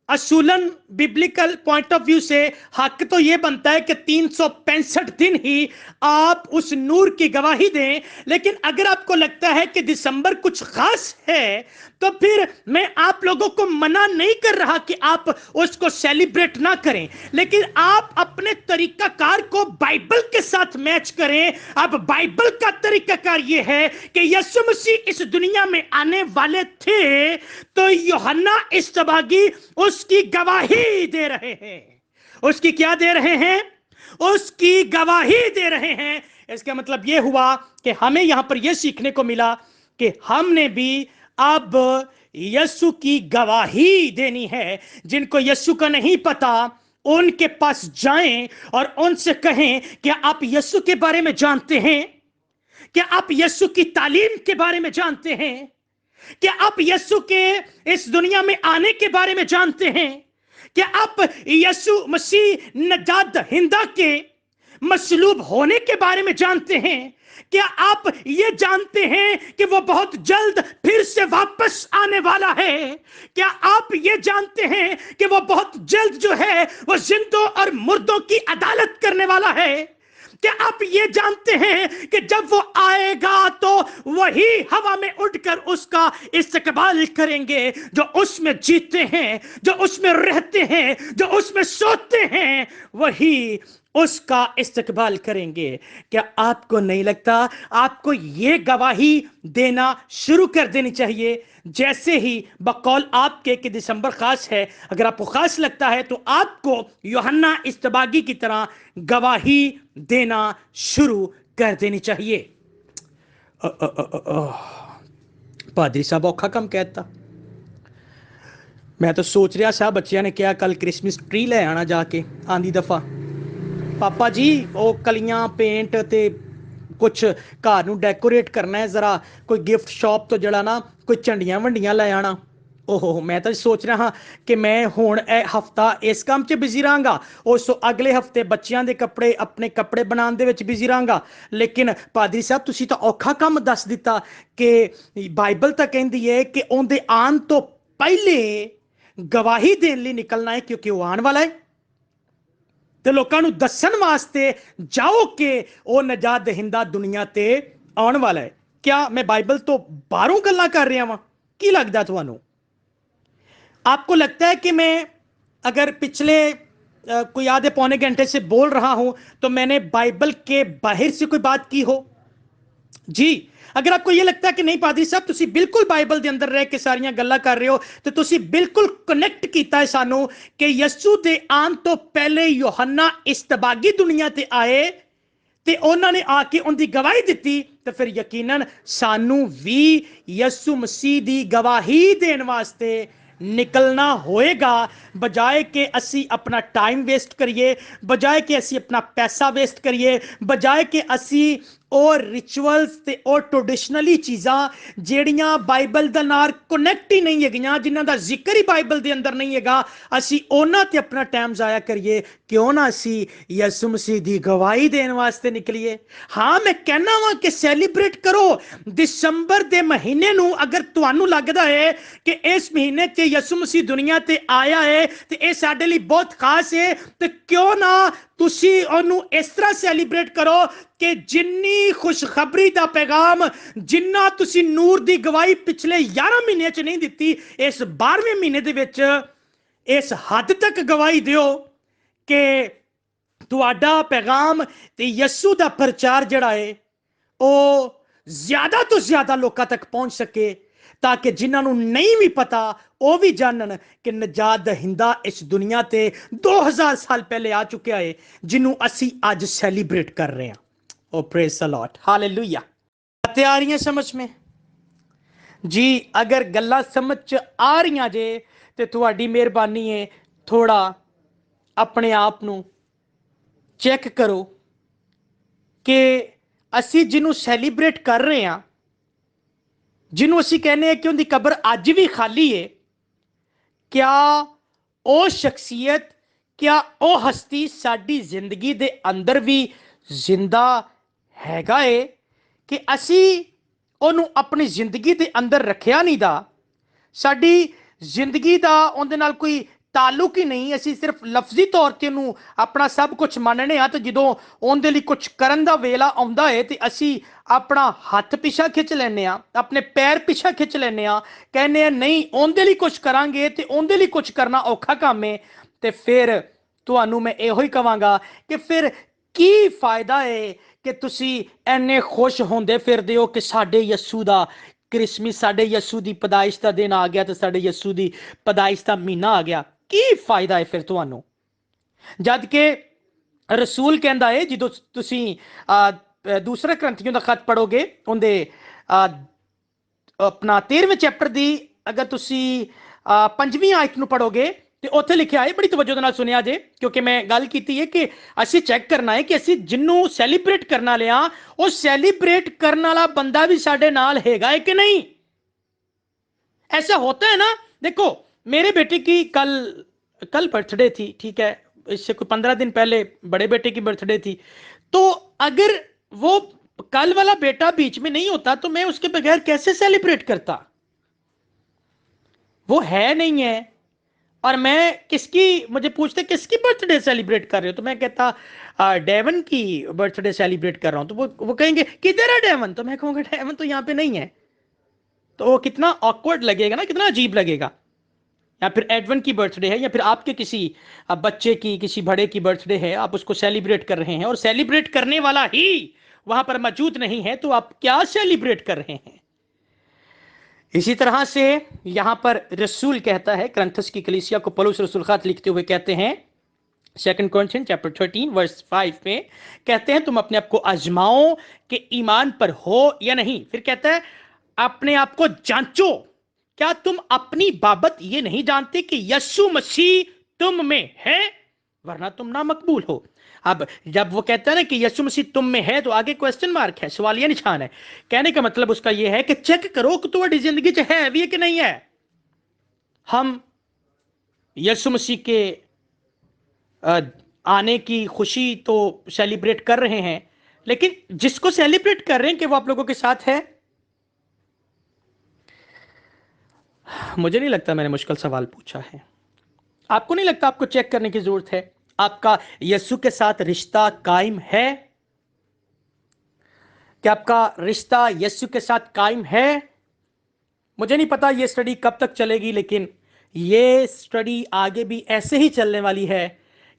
असूलन बिब्लिकल पॉइंट ऑफ व्यू से हक तो यह बनता है कि 365 दिन ही आप उस नूर की गवाही दें। लेकिन अगर आपको लगता है कि दिसंबर कुछ खास है, तो फिर मैं आप लोगों को मना नहीं कर रहा कि आप उसको सेलिब्रेट ना करें, लेकिन आप अपने तरीकाकार को बाइबल के साथ मैच करें। अब बाइबल का तरीकाकार यह है कि यीशु मसीह इस दुनिया में आने वाले थे, तो यूहन्ना इस्तबागी उसकी गवाही दे रहे हैं। उसकी क्या दे रहे हैं? उसकी गवाही दे रहे हैं। इसका मतलब यह हुआ कि हमें यहां पर यह सीखने को मिला कि हमने भी अब यीशु की गवाही देनी है। जिनको यीशु का नहीं पता, उनके पास जाएं और उनसे कहें कि आप यीशु के बारे में जानते हैं? क्या आप यीशु की तालीम के बारे में जानते हैं? क्या आप यीशु के इस दुनिया में आने के बारे में जानते हैं? क्या आप यीशु मसीह नजात दहिंदा के मसलूब होने के बारे में जानते हैं? क्या आप ये जानते हैं कि वो बहुत जल्द फिर से वापस आने वाला है? क्या आप ये जानते हैं कि वो बहुत जल्द जो है वो जिंदों और मुर्दों की अदालत करने वाला है? क्या आप ये जानते हैं कि जब वो आएगा तो वही हवा में उड़कर उसका इस्तकबाल करेंगे जो उसमें जीते हैं, जो उसमें रहते हैं, जो उसमें सोते हैं, वही उसका इस्तकबाल करेंगे। क्या आपको नहीं लगता आपको ये गवाही देना शुरू कर देनी चाहिए? जैसे ही बकौल आपके कि दिसंबर खास है, अगर आपको खास लगता है तो आपको यूहन्ना इस्तबागी की तरह गवाही देना शुरू कर देनी चाहिए। पादरी साहब औखा कम कहता। मैं तो सोच रहा सा बच्चियां ने क्या कल क्रिसमस ट्री ले आना जाके आंधी दफा। पापा जी वो कलियां पेंट ते कुछ घर नूं डेकोरेट करना है, जरा कोई गिफ्ट शॉप तो जड़ा ना कोई झंडियां वंडियां ले आना। ओहो, मैं तो सोच रहा कि मैं हुण हफ्ता इस काम च बिजी रहांगा, उस अगले हफ्ते बच्चियां दे कपड़े अपने कपड़े बनाने दे विच बिजी रहांगा। लेकिन पादरी साहब तुसीं तो औखा काम दस दिता कि बाइबल तो कहंदी है कि उहदे आन तो पहले गवाही देने लई निकलना है, क्योंकि वो आने वाला है। ते लोकां नूं दस्सण वास्ते जाओ कि वो नजात दहिंदा दुनिया ते आने वाला है। क्या मैं बाइबल तो बाहरों गल्लां कर रहा वां? की लगदा तुहानूं? आपको लगता है कि मैं अगर पिछले कोई आधे पौने घंटे से बोल रहा हूं तो मैंने बाइबल के बाहर से कोई बात की हो? जी, अगर आपको यह लगता है कि नहीं पादरी साहब तुसी बिल्कुल बाइबल के अंदर रह के सारियां गल्लां कर रहे हो, तो तुसी बिल्कुल कनेक्ट कीता है सानू कि यीशु दे आन तो पहले यूहन्ना इस्तबागी दुनिया ते आए ते उन्होंने आके उनकी गवाही दी, तो फिर यकीनन सानू भी यीशु मसीह दी गवाही देने वास्ते निकलना होएगा। बजाय कि असी अपना टाइम वेस्ट करिए, बजाय कि असी अपना पैसा वेस्ट करिए, बजाय कि असी और रिचुअल्स ते और ट्रेडिशनली चीज़ां जेड़ियां बाइबल दा नाल कनेक्ट ही नहीं है, जिन्हां दा जिक्र ही बाइबल दे अंदर नहीं है, असी उन्हां ते अपना टाइम जाया करिए। क्यों ना असी यीशु मसीह दी गवाही देने वास्ते निकलिए। हाँ, मैं कहना वा कि सैलीब्रेट करो दिसंबर दे महीने नूं। अगर तुहानूं लगदा है कि इस महीने ते यीशु मसीह दुनिया ते आया है ते इह साडे लई बहुत खास है, तो क्यों ना ਤੁਸੀਂ ਉਹਨੂੰ ਇਸ ਤਰ੍ਹਾਂ ਸੈਲੀਬ੍ਰੇਟ ਕਰੋ ਕਿ ਜਿੰਨੀ ਖੁਸ਼ਖਬਰੀ ਦਾ ਪੈਗਾਮ, ਜਿੰਨਾ ਤੁਸੀਂ ਨੂਰ ਦੀ ਗਵਾਹੀ ਪਿਛਲੇ 11 ਮਹੀਨਿਆਂ 'ਚ ਨਹੀਂ ਦਿੱਤੀ, ਇਸ 12ਵੇਂ ਮਹੀਨੇ ਦੇ ਵਿੱਚ ਇਸ ਹੱਦ ਤੱਕ ਗਵਾਹੀ ਦਿਓ ਕਿ ਤੁਹਾਡਾ ਪੈਗਾਮ ਤੇ ਯਿਸੂ ਦਾ ਪ੍ਰਚਾਰ ਜਿਹੜਾ ਹੈ ਉਹ ਜ਼ਿਆਦਾ ਤੋਂ ਜ਼ਿਆਦਾ ਲੋਕਾਂ ਤੱਕ ਪਹੁੰਚ ਸਕੇ, ਤਾਕਿ ਜਿਨ੍ਹਾਂ ਨੂੰ ਨਹੀਂ ਵੀ ਪਤਾ ਉਹ ਵੀ ਜਾਣਨ ਕਿ ਨਜਾਤ ਦਹਿੰਦਾ ਇਸ ਦੁਨੀਆ ਤੇ 2000 ਸਾਲ ਪਹਿਲੇ ਆ ਚੁੱਕਿਆ ਹੈ, ਜਿਹਨੂੰ ਅਸੀਂ ਅੱਜ ਸੈਲੀਬ੍ਰੇਟ ਕਰ ਰਹੇ ਹਾਂ। ਓ प्रेज द लॉर्ड, हालेलुया। बातें आ रही हैं समझ में जी? अगर गल्लां समझ च आ रही जे ते तुहाडी मेहरबानी है थोड़ा अपने आप ਨੂੰ ਚੈੱਕ ਕਰੋ ਕਿ ਅਸੀਂ ਜਿਹਨੂੰ ਸੈਲੀਬ੍ਰੇਟ ਕਰ ਰਹੇ ਹਾਂ, ਜਿਹਨੂੰ ਅਸੀਂ ਕਹਿੰਦੇ ਹਾਂ ਕਿ ਉਹਦੀ ਕਬਰ ਅੱਜ ਵੀ ਖਾਲੀ ਹੈ, ਕਿਆ ਉਹ ਸ਼ਖਸੀਅਤ, ਕਿਆ ਉਹ ਹਸਤੀ ਸਾਡੀ ਜ਼ਿੰਦਗੀ ਦੇ ਅੰਦਰ ਵੀ ਜ਼ਿੰਦਾ ਹੈਗਾ ਏ ਕਿ ਅਸੀਂ ਉਹਨੂੰ ਆਪਣੀ ਜ਼ਿੰਦਗੀ ਦੇ ਅੰਦਰ ਰੱਖਿਆ ਨਹੀਂ ਦਾ, ਸਾਡੀ ਜ਼ਿੰਦਗੀ ਦਾ ਉਹਦੇ ਨਾਲ ਕੋਈ ਤਾਲੁਕ ਹੀ ਨਹੀਂ, ਅਸੀਂ ਸਿਰਫ ਲਫ਼ਜ਼ੀ ਤੌਰ ਤੇ ਉਹਨੂੰ ਆਪਣਾ ਸਭ ਕੁਝ ਮੰਨਣੇ ਆ, ਤੇ ਜਦੋਂ ਉਹਦੇ ਲਈ ਕੁਝ ਕਰਨ ਦਾ ਵੇਲਾ ਆਉਂਦਾ ਹੈ ਤੇ ਅਸੀਂ ਆਪਣਾ ਹੱਥ ਪਿੱਛਾ ਖਿੱਚ ਲੈਂਦੇ ਆ, ਆਪਣੇ ਪੈਰ ਪਿੱਛਾ ਖਿੱਚ ਲੈਂਦੇ ਆ, ਕਹਿੰਦੇ ਆ ਨਹੀਂ ਉਹਦੇ ਲਈ ਕੁਝ ਕਰਾਂਗੇ ਤੇ ਉਹਦੇ ਲਈ ਕੁਝ ਕਰਨਾ ਔਖਾ ਕੰਮ ਹੈ। ਤੇ ਫਿਰ ਤੁਹਾਨੂੰ ਮੈਂ ਇਹੋ ਹੀ ਕਹਾਂਗਾ ਕਿ ਫਿਰ ਕੀ ਫਾਇਦਾ ਹੈ ਕਿ ਤੁਸੀਂ ਐਨੇ ਖੁਸ਼ ਹੁੰਦੇ ਫਿਰਦੇ ਹੋ ਕਿ ਸਾਡੇ ਯਿਸੂ ਦਾ ਕ੍ਰਿਸਮਸ, ਸਾਡੇ ਯਿਸੂ ਦੀ ਪੈਦਾਇਸ਼ ਦਾ ਦਿਨ ਆ ਗਿਆ ਤੇ ਸਾਡੇ ਯਿਸੂ ਦੀ ਪੈਦਾਇਸ਼ ਦਾ ਮਹੀਨਾ ਆ ਗਿਆ। ਕੀ ਫਾਇਦਾ ਹੈ ਫਿਰ ਤੁਹਾਨੂੰ? ਜਦ ਕਿ ਰਸੂਲ ਕਹਿੰਦਾ ਹੈ, ਜਦੋਂ ਤੁਸੀਂ ਦੂਸਰੇ ਕਰੰਥੀਆਂ ਦਾ ਖਤ ਪੜੋਗੇ, ਉਹਦੇ ਆਪਣਾ 13ਵੇਂ ਚੈਪਟਰ ਦੀ ਅਗਰ ਤੁਸੀਂ 5ਵੀਂ ਆਇਤ ਨੂੰ ਪੜੋਗੇ ਤੇ ਉੱਥੇ ਲਿਖਿਆ ਹੈ, ਬੜੀ ਤਵੱਜੋ ਨਾਲ ਸੁਣਿਆ ਜੇ, ਕਿਉਂਕਿ ਮੈਂ ਗੱਲ ਕੀਤੀ ਹੈ ਕਿ ਅਸੀਂ ਚੈੱਕ ਕਰਨਾ ਹੈ ਕਿ ਅਸੀਂ ਜਿਹਨੂੰ ਸੈਲੀਬ੍ਰੇਟ ਕਰਨਾ ਲਿਆ, ਉਹ ਸੈਲੀਬ੍ਰੇਟ ਕਰਨ ਵਾਲਾ ਬੰਦਾ ਵੀ ਸਾਡੇ ਨਾਲ ਹੈਗਾ है कि नहीं। ऐसा होता है ना, देखो मेरे बेटे की कल बर्थडे थी, ठीक है, इससे कोई 15 दिन पहले बड़े बेटे की बर्थडे थी, तो अगर वो कल वाला बेटा बीच में नहीं होता तो मैं उसके बगैर कैसे सेलिब्रेट करता? वो है नहीं है, और मैं किसकी, मुझे पूछते किसकी बर्थडे सेलिब्रेट कर रहे हो, तो मैं कहता डेवन की बर्थडे सेलिब्रेट कर रहा हूं, तो वो कहेंगे किधर है डेवन, तो मैं कहूँगा डेवन तो यहाँ पे नहीं है। तो वो कितना ऑकवर्ड लगेगा ना, कितना अजीब लगेगा। या फिर एडवन की बर्थडे है, या फिर आपके किसी बच्चे की, किसी बड़े की बर्थडे है, आप उसको सेलिब्रेट कर रहे हैं और सेलिब्रेट करने वाला ही वहां पर मौजूद नहीं है, तो आप क्या सेलिब्रेट कर रहे हैं? इसी तरह से यहां पर रसूल कहता है, करंथस की कलीसिया को पौलुस रसूल खत लिखते हुए कहते हैं 2 Corinthians चैप्टर 13 वर्स 5 में कहते हैं, तुम अपने आप को आजमाओ कि ईमान पर हो या नहीं। फिर कहता है अपने आप को जांचो, क्या तुम अपनी बाबत ये नहीं जानते कि यीशु मसीह तुम में है, वरना तुम ना मकबूल हो। अब जब वो कहता है ना कि यीशु मसीह तुम में है, तो आगे क्वेश्चन मार्क है, सवालिया निशान है। कहने का मतलब उसका ये है कि चेक करो कि तुम्हारी जिंदगी च है भी है कि नहीं है। हम यीशु मसीह के आने की खुशी तो सेलिब्रेट कर रहे हैं, लेकिन जिसको सेलिब्रेट कर रहे हैं कि वो आप लोगों के साथ है? मुझे नहीं लगता मैंने मुश्किल सवाल पूछा है। आपको नहीं लगता आपको चेक करने की जरूरत है, आपका यीशु के साथ रिश्ता कायम है? क्या आपका रिश्ता यीशु के साथ कायम है? मुझे नहीं पता ये स्टडी कब तक चलेगी, लेकिन ये स्टडी आगे भी ऐसे ही चलने वाली है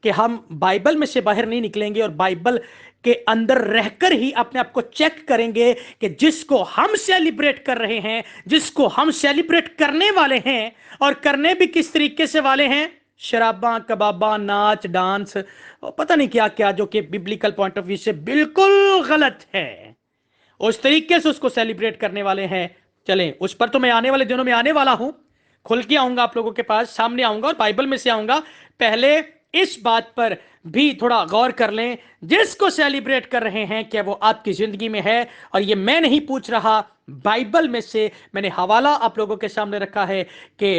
कि हम बाइबल में से बाहर नहीं निकलेंगे और बाइबल के अंदर रहकर ही अपने आप को चेक करेंगे कि जिसको हम सेलिब्रेट कर रहे हैं, जिसको हम सेलिब्रेट करने वाले हैं, और करने भी किस तरीके से वाले हैं, शराबा, कबाबा, नाच, डांस, पता नहीं क्या क्या, जो कि बिब्लिकल पॉइंट ऑफ व्यू से बिल्कुल गलत है, उस तरीके से उसको सेलिब्रेट करने वाले हैं। चलें, उस पर तो मैं आने वाले दिनों में आने वाला हूं, खुल के आऊंगा आप लोगों के पास, सामने आऊंगा और बाइबल में से आऊंगा। पहले इस बात पर भी थोड़ा गौर कर लें, जिसको सेलिब्रेट कर रहे हैं क्या वो आपकी जिंदगी में है। और ये मैं नहीं पूछ रहा, बाइबल में से मैंने हवाला आप लोगों के सामने रखा है कि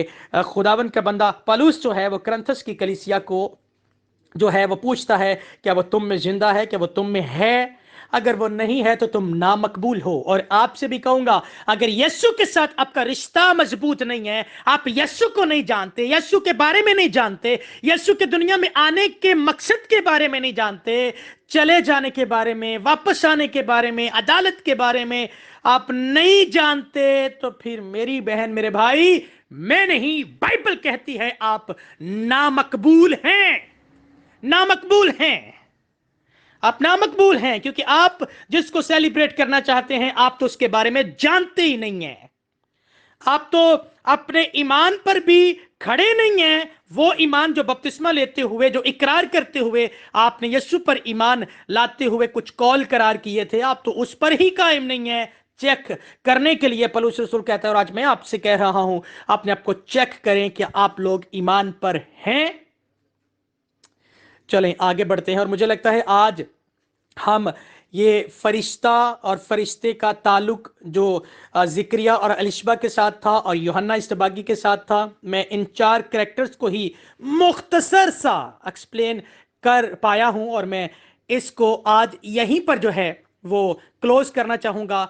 खुदावन का बंदा पौलुस जो है वो करंथस की कलीसिया को जो है वो पूछता है क्या वो तुम में जिंदा है, क्या वो तुम में है। अगर वो नहीं है तो तुम नामकबूल हो। और आपसे भी कहूंगा, अगर यीशु के साथ आपका रिश्ता मजबूत नहीं है, आप यीशु को नहीं जानते, यीशु के बारे में नहीं जानते, यीशु के दुनिया में आने के मकसद के बारे में नहीं जानते, चले जाने के बारे में, वापस आने के बारे में, अदालत के बारे में आप नहीं जानते, तो फिर मेरी बहन, मेरे भाई, मैं नहीं, बाइबल कहती है आप नामकबूल हैं। नामकबूल हैं, आप नामकबूल हैं, क्योंकि आप जिसको सेलिब्रेट करना चाहते हैं, आप तो उसके बारे में जानते ही नहीं हैं। आप तो अपने ईमान पर भी खड़े नहीं हैं। वो ईमान जो बपतिस्मा लेते हुए, जो इकरार करते हुए आपने यीशु पर ईमान लाते हुए कुछ कौल करार किए थे, आप तो उस पर ही कायम नहीं है। चेक करने के लिए पौलुस रसूल कहता है, और आज मैं आपसे कह रहा हूं, अपने आप को चेक करें कि आप लोग ईमान पर हैं। चलें आगे बढ़ते हैं। और मुझे लगता है आज हम ये फरिश्ता और फरिश्ते का ताल्लुक जो जिक्रिया और अलिशबा के साथ था और यूहन्ना इस्तबागी के साथ था, मैं इन 4 कैरेक्टर्स को ही मुख्तसर सा एक्सप्लेन कर पाया हूं, और मैं इसको आज यहीं पर जो है वो क्लोज करना चाहूंगा।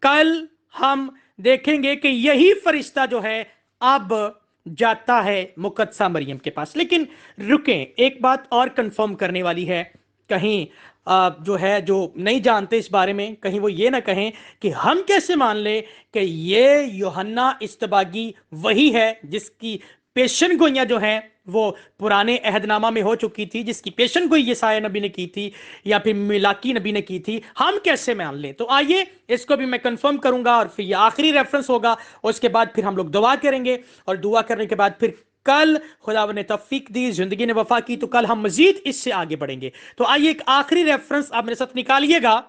कल हम देखेंगे कि यही फरिश्ता जो है अब जाता है मुकद्दसा मरियम के पास। लेकिन रुकें, एक बात और कंफर्म करने वाली है। कहीं जो है, जो नहीं जानते इस बारे में, कहीं वो ये ना कहें कि हम कैसे मान ले कि ये यूहन्ना इस्तबागी वही है जिसकी पेशन गोइयां जो हैं वो पुराने अहदनामा में हो चुकी थी, जिसकी पेशन गोई यसाया नबी ने की थी या फिर मिलाकी नबी ने की थी। हम कैसे मान लें? तो आइए इसको भी मैं कंफर्म करूंगा, और फिर ये आखिरी रेफरेंस होगा। उसके बाद फिर हम लोग दुआ करेंगे, और दुआ करने के बाद फिर कल खुदावंद ने तौफीक दी, जिंदगी ने वफा की, तो कल हम मजीद इससे आगे बढ़ेंगे। तो आइए एक आखिरी रेफरेंस आप मेरे साथ निकालिएगा,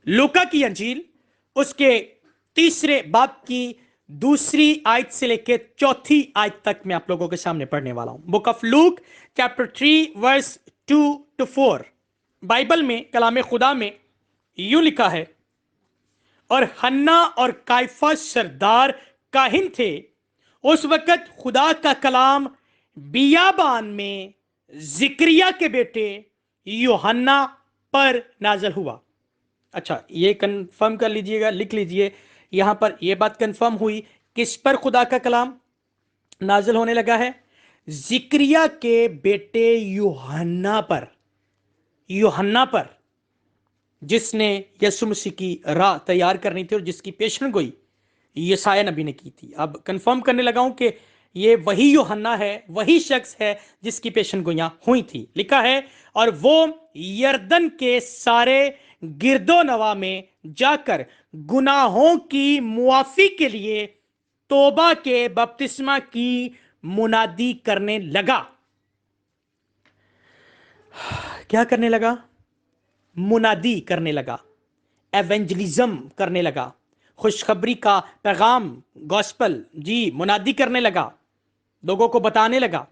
लूका की अंजील उसके 3 बाब की 2 आयत से लेकर 4 आयत तक मैं आप लोगों के सामने पढ़ने वाला हूं। Book of Luke chapter 3 verse 2 to 4। Bible में, कलाम खुदा में यूं लिखा है, और हन्ना और काइफा सरदार काहिन थे। उस वक्त खुदा का कलाम बियाबान में जिक्रिया के बेटे यूहन्ना पर नाज़िल हुआ। अच्छा, ये कंफर्म कर लीजिएगा, लिख लीजिए, यहां पर यह बात कंफर्म हुई, किस पर खुदा का कलाम नाजिल होने लगा है? जिक्रिया के बेटे यूहन्ना पर। यूहन्ना पर, जिसने यीशु मसीह की राह तैयार करनी थी और जिसकी पेशन गोई यसाया नबी ने की थी। अब कंफर्म करने लगा हूं कि ये वही यूहन्ना है, वही शख्स है जिसकी पेशन गोइयां हुई थी। लिखा है, और वो यरदन के सारे गिरदो नवा में जाकर गुनाहों की मुआफी के लिए तोबा के बपतिस्मा की मुनादी करने लगा। क्या करने लगा? मुनादी करने लगा, एवेंजलिज्म करने लगा, खुशखबरी का पैगाम, गॉस्पल जी, मुनादी करने लगा, लोगों को बताने लगा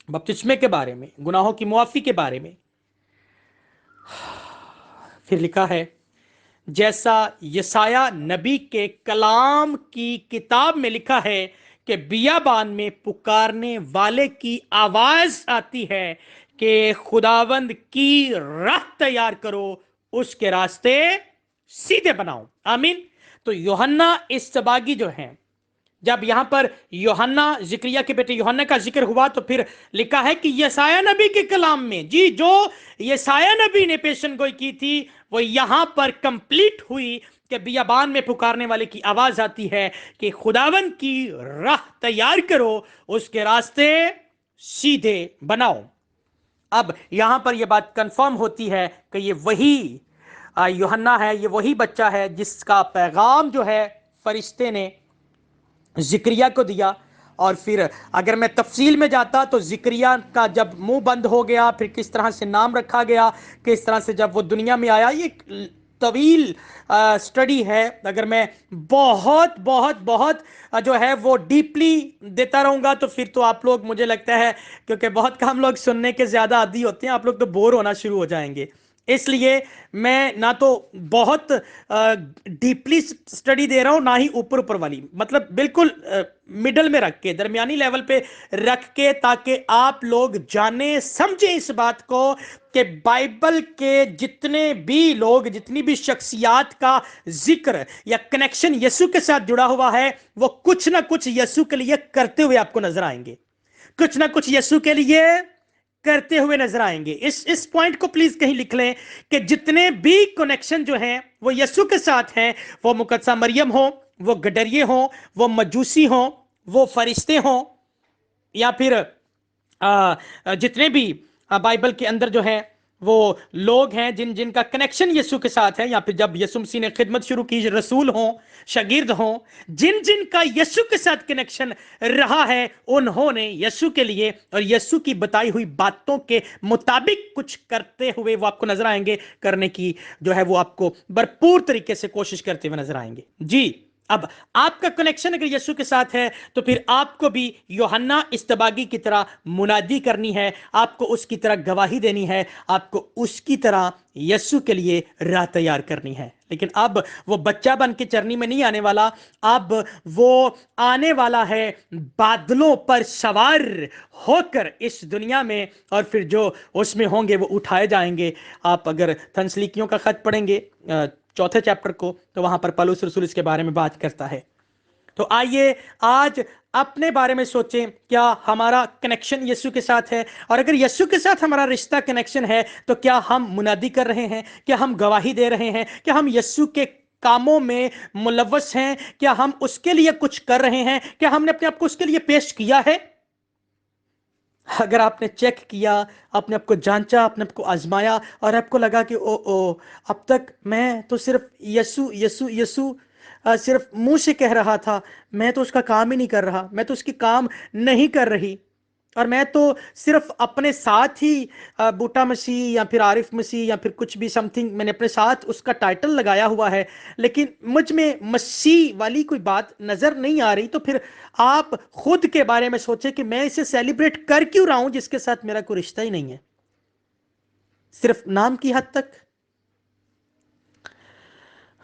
बपतिस्मे के बारे में, गुनाहों की मुआफी के बारे में। फिर लिखा है, जैसा यसाया नबी के कलाम की किताब में लिखा है कि बियाबान में पुकारने वाले की आवाज आती है कि खुदावंद की राह तैयार करो, उसके रास्ते सीधे बनाओ। आमीन। तो यूहन्ना इस्तबागी जो हैं, जब यहां पर यूहन्ना, जिक्रिया के बेटे यूहन्ना का जिक्र हुआ, तो फिर लिखा है कि यसाया नबी के कलाम में, जी, जो यसाया नबी ने पेशन गोई की थी वो यहां पर कंप्लीट हुई कि बियाबान में पुकारने वाले की आवाज आती है कि खुदावंद की राह तैयार करो, उसके रास्ते सीधे बनाओ। अब यहां पर यह बात कंफर्म होती है कि ये वही यूहन्ना है, ये वही बच्चा है जिसका पैगाम जो है फरिश्ते ने जिक्रिया को दिया। और फिर अगर मैं तफसील में जाता तो जिक्रिया का जब मुंह बंद हो गया, फिर किस तरह से नाम रखा गया, किस तरह से जब वो दुनिया में आया, ये तवील स्टडी है। अगर मैं बहुत बहुत बहुत जो है वो डीपली देता रहूँगा तो फिर तो आप लोग, मुझे लगता है, क्योंकि बहुत कम लोग सुनने के ज़्यादा आदी होते हैं, आप लोग तो बोर होना शुरू हो जाएंगे। इसलिए मैं ना तो बहुत डीपली स्टडी दे रहा हूं, ना ही ऊपर ऊपर वाली, मतलब बिल्कुल मिडल में रख के, दरमियानी लेवल पे रख के, ताकि आप लोग जाने समझे इस बात को कि बाइबल के जितने भी लोग, जितनी भी शख्सियात का जिक्र या कनेक्शन यीशु के साथ जुड़ा हुआ है, वो कुछ ना कुछ यीशु के लिए करते हुए आपको नजर आएंगे, कुछ ना कुछ यीशु के लिए करते हुए नजर आएंगे। इस पॉइंट को प्लीज कहीं लिख लें कि जितने भी कनेक्शन जो हैं वो यीशु के साथ हैं, वो मुकद्दसा मरियम हो, वो गडरिये हो, वो मजूसी हो, वो फरिश्ते हो, या फिर जितने भी बाइबल के अंदर जो है वो लोग हैं जिनका कनेक्शन यीशु के साथ है, या फिर जब यीशु मसीह ने खिदमत शुरू की, रसूल हो, शागिर्द हो, जिनका यीशु के साथ कनेक्शन रहा है, उन्होंने यीशु के लिए और यीशु की बताई हुई बातों के मुताबिक कुछ करते हुए वो आपको नजर आएंगे, करने की जो है वो आपको भरपूर तरीके से कोशिश करते हुए नजर आएंगे। जी, अब आपका कनेक्शन अगर यीशु के साथ है तो फिर आपको भी यूहन्ना इस्तबागी की तरह मुनादी करनी है, आपको उसकी तरह गवाही देनी है, आपको उसकी तरह यीशु के लिए राह तैयार करनी है। लेकिन अब वो बच्चा बन के चरनी में नहीं आने वाला, अब वो आने वाला है बादलों पर सवार होकर इस दुनिया में, और फिर जो उसमें होंगे वो उठाए जाएंगे। आप अगर थंसलीकियों का खत पढ़ेंगे चौथे चैप्टर को, तो वहां पर पौलुस रसूल इसके बारे में बात करता है। तो आइए आज अपने बारे में सोचें, क्या हमारा कनेक्शन यीशु के साथ है? और अगर यीशु के साथ हमारा रिश्ता कनेक्शन है तो क्या हम मुनादी कर रहे हैं, क्या हम गवाही दे रहे हैं, क्या हम यीशु के कामों में मुलव्वस हैं, क्या हम उसके लिए कुछ कर रहे हैं, क्या हमने अपने आप को उसके लिए पेश किया है? अगर आपने चेक किया, अपने आप को जांचा, अपने आप को आजमाया, और आपको लगा कि ओ अब तक मैं तो सिर्फ यीशु यीशु यीशु सिर्फ मुंह से कह रहा था, मैं तो उसका काम ही नहीं कर रहा, मैं तो उसकी काम नहीं कर रही, और मैं तो सिर्फ अपने साथ ही बूटा मसीह या फिर आरिफ मसीह या फिर कुछ भी समथिंग मैंने अपने साथ उसका टाइटल लगाया हुआ है, लेकिन मुझ में मसीह वाली कोई बात नजर नहीं आ रही, तो फिर आप खुद के बारे में सोचें कि मैं इसे सेलिब्रेट कर क्यों रहा हूं जिसके साथ मेरा कोई रिश्ता ही नहीं है, सिर्फ नाम की हद तक।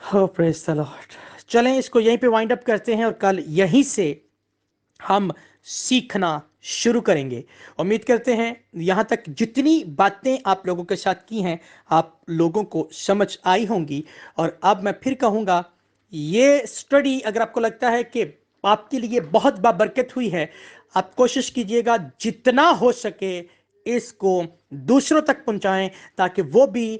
हो प्रेज द लॉर्ड। चलें इसको यहीं पे वाइंड अप करते हैं, और कल यहीं से हम सीखना शुरू करेंगे। उम्मीद करते हैं यहां तक जितनी बातें आप लोगों के साथ की हैं, आप लोगों को समझ आई होंगी। और अब मैं फिर कहूंगा, ये स्टडी अगर आपको लगता है कि आपके लिए बहुत बाबरकत हुई है, आप कोशिश कीजिएगा जितना हो सके इसको दूसरों तक पहुंचाएं, ताकि वो भी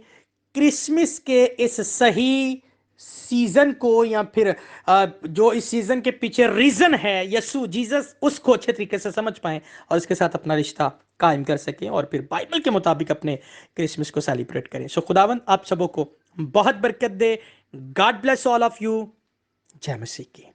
क्रिसमस के इस सही सीजन को, या फिर जो इस सीजन के पीछे रीजन है यीशु जीसस, उसको अच्छे तरीके से समझ पाएं और इसके साथ अपना रिश्ता कायम कर सकें, और फिर बाइबल के मुताबिक अपने क्रिसमस को सेलिब्रेट करें। सो खुदावंद आप सबों को बहुत बरकत दे। God bless all of you. जय मसीह की।